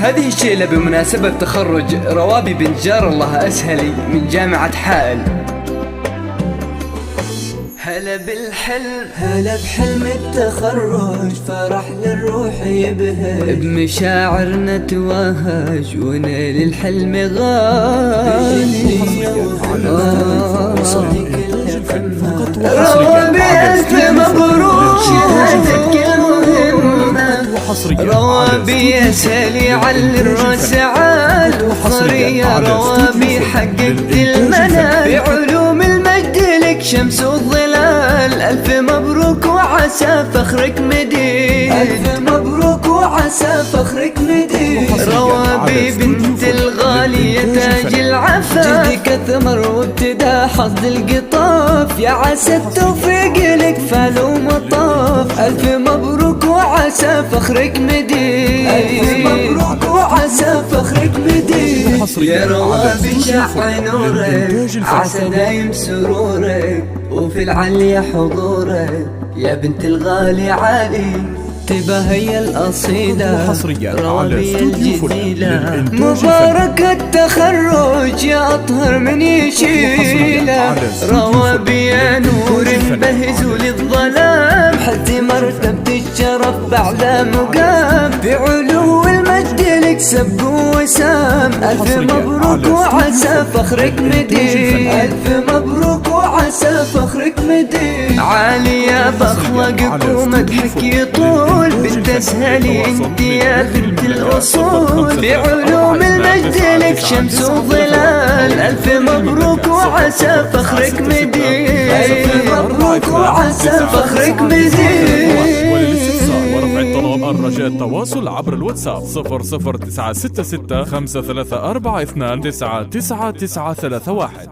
هذه الشيلة بمناسبة تخرج روابي بنت جار الله أسهلي من جامعة حائل. هلا بالحلم، هلا بحلم التخرج، فرح للروح يبهج، بمشاعرنا توهج ونيل الحلم غالي. روابي ألف مبروك، روابي يا سالي على الراس عال وحصرية. روابي حققت المنال بعلوم المجد لك شمس والظلال. ألف مبروك وعسى فخرك مديد، ألف مبروك وعسى فخرك مديد. روابي بنت الغالية تاج العفاف، جدك ثمر وابتدى حظ القطاف. يا عسى التوفيق لك فال ومطاف. ألف مبروك وعسى فخرك مديد، ألف مبروك وعسى فخرك مديد. يا روابي شع نورك، عسى دايم سرورك وفي العليا حضورك. يا بنت الغالي عالي تبهي القصيدة روابي الجديدة. مبارك التخرج يا أطهر من يشيله. روابي يا نور بهز للظلام، حتى مرتبة الشرف بعد مقام. بعلو المجد لك سب وسام. ألف مبروك وعسى فخرك مديد، ألف مبروك وعسى فخرك مديد. عالية بأخلاقك ومدحك يطول. بنت أسهلي انت يا بنت الأصول، بعلوم المجد لك شمس وظلال. ألف مبروك وعسى فخرك مديد، ألف مبروك وعسى فخرك مديد. ورفع الطلب الرجاء التواصل عبر الواتساب 00 966 534 2 99931.